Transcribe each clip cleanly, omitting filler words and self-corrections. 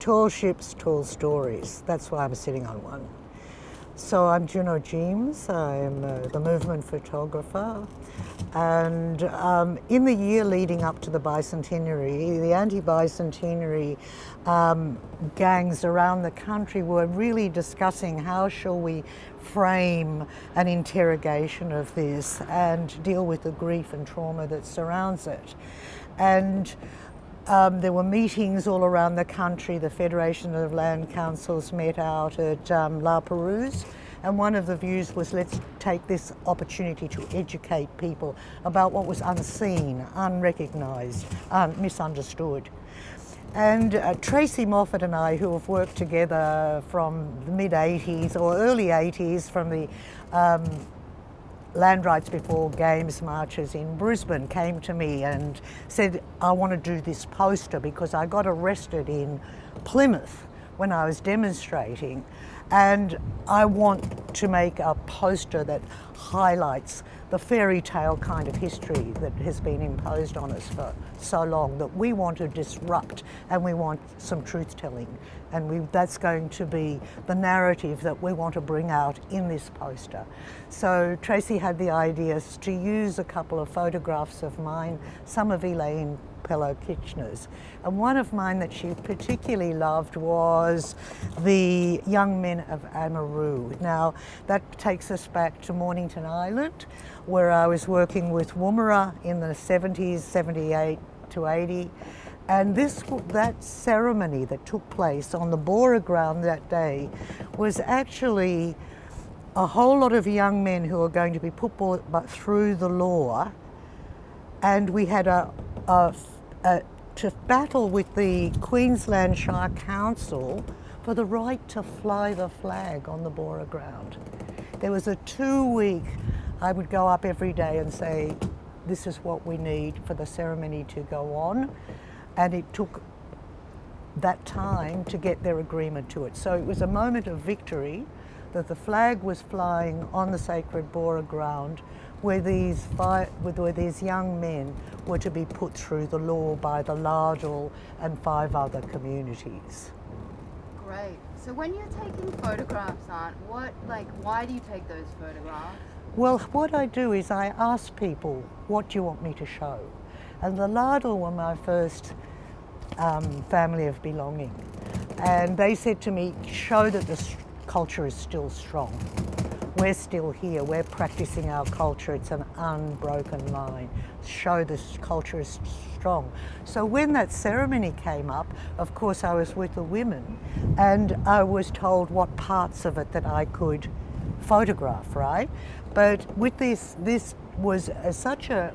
Tall ships, tall stories. That's why I'm sitting on one. So I'm Juno Jeames. I'm the movement photographer. And in the year leading up to the bicentenary, the anti-bicentenary gangs around the country were really discussing how shall we frame an interrogation of this and deal with the grief and trauma that surrounds it. And there were meetings all around the country. The Federation of Land Councils met out at La Perouse, and one of the views was, let's take this opportunity to educate people about what was unseen, unrecognised, misunderstood. And Tracy Moffat and I, who have worked together from the mid-80s or early 80s, from the Land Rights Before Games marches in Brisbane, came to me and said, I want to do this poster because I got arrested in Plymouth when I was demonstrating, and I want to make a poster that highlights the fairy tale kind of history that has been imposed on us for so long, that we want to disrupt, and we want some truth telling, and that's going to be the narrative that we want to bring out in this poster. So Tracy had the idea to use a couple of photographs of mine, some of Elaine Pellow-Kitchener's, and one of mine that she particularly loved was the young men of Amaroo. Now that takes us back to Mornington Island, where I was working with Woomera in the 70s, 78 to 80. And that ceremony that took place on the Bora ground that day was actually a whole lot of young men who are going to be put through the law, and we had to battle with the Queensland Shire Council for the right to fly the flag on the Bora ground. There was a 2-week, I would go up every day and say, this is what we need for the ceremony to go on. And it took that time to get their agreement to it. So it was a moment of victory that the flag was flying on the sacred Bora ground, where these young men were to be put through the law by the Lardell and 5 other communities. Great. So when you're taking photographs, why do you take those photographs? Well, what I do is I ask people, what do you want me to show? And the Lardell were my first family of belonging. And they said to me, show that the culture is still strong. We're still here, we're practicing our culture, it's an unbroken line. Show this culture is strong. So when that ceremony came up, of course I was with the women, and I was told what parts of it that I could photograph, right? But with this was such a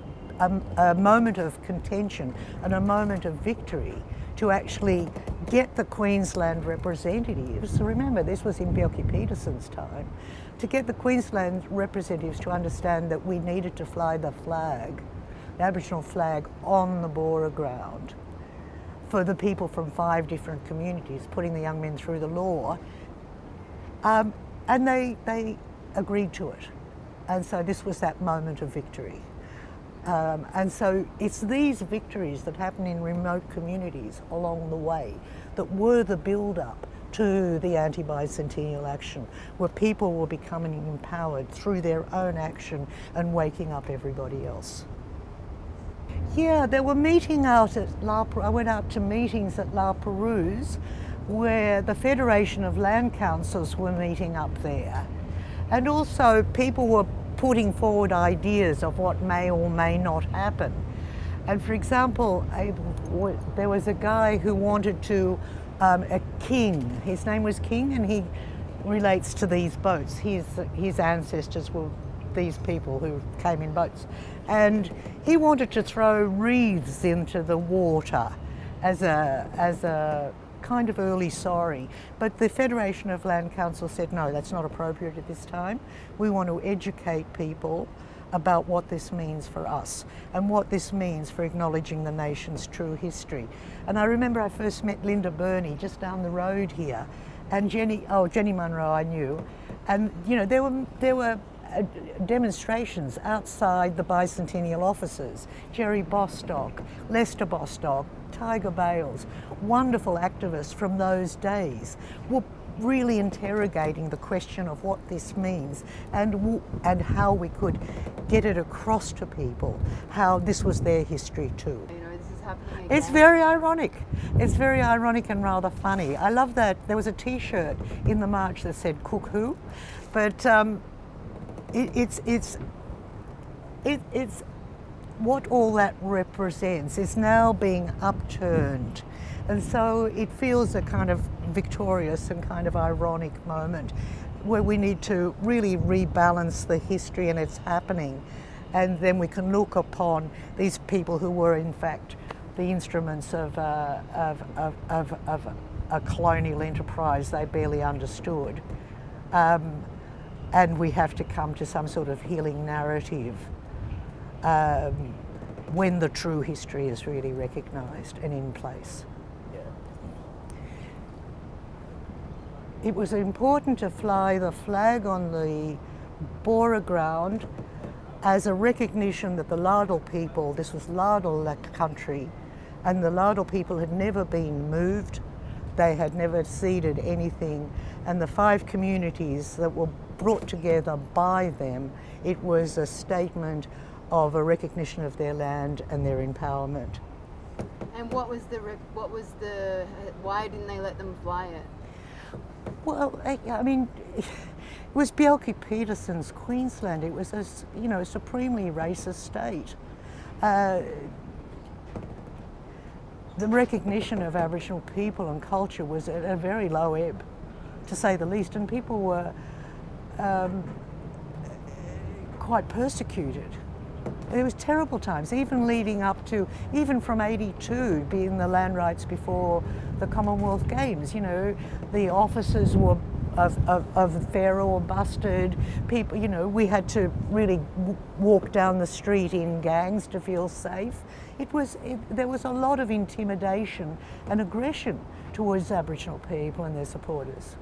moment of contention and a moment of victory to actually get the Queensland representatives, remember this was in Bjelke Petersen's time, to get the Queensland representatives to understand that we needed to fly the flag, the Aboriginal flag, on the Bora ground for the people from 5 different communities, putting the young men through the law. And they agreed to it. And so this was that moment of victory. And so it's these victories that happen in remote communities along the way that were the build-up to the anti-bicentennial action, where people were becoming empowered through their own action and waking up everybody else. Yeah, they were meeting out at I went out to meetings at La Perouse, where the Federation of Land Councils were meeting up there. And also people were putting forward ideas of what may or may not happen. And for example, there was a guy who wanted to, a king, his name was King, and he relates to these boats. His ancestors were these people who came in boats. And he wanted to throw wreaths into the water as a kind of early sorry. But the Federation of Land Council said, no, that's not appropriate at this time. We want to educate people about what this means for us and what this means for acknowledging the nation's true history. And I remember I first met Linda Burney just down the road here, and Jenny Munro I knew, and you know there were demonstrations outside the bicentennial offices. Jerry Bostock, Lester Bostock, Tiger Bales, wonderful activists from those days, were really interrogating the question of what this means and how we could get it across to people, how this was their history too. You know, this is happening again. It's very ironic. It's very ironic and rather funny. I love that there was a T-shirt in the march that said "Cook who," but it's what all that represents is now being upturned, and so it feels a kind of victorious and kind of ironic moment where we need to really rebalance the history and its happening, and then we can look upon these people who were in fact the instruments of a colonial enterprise they barely understood, and we have to come to some sort of healing narrative when the true history is really recognised and in place. It was important to fly the flag on the Bora ground as a recognition that the Ladal people, this was Ladal country, and the Ladal people had never been moved, they had never ceded anything, and the 5 communities that were brought together by them, it was a statement of a recognition of their land and their empowerment. And why didn't they let them fly it? Well, I mean, it was Bjelke-Petersen's Queensland. It was a supremely racist state. The recognition of Aboriginal people and culture was at a very low ebb, to say the least, and people were quite persecuted. There was terrible times, even leading up to, even from '82, being the land rights before the Commonwealth Games. You know, the officers were of Fairer were busted. People, you know, we had to really walk down the street in gangs to feel safe. There was a lot of intimidation and aggression towards Aboriginal people and their supporters.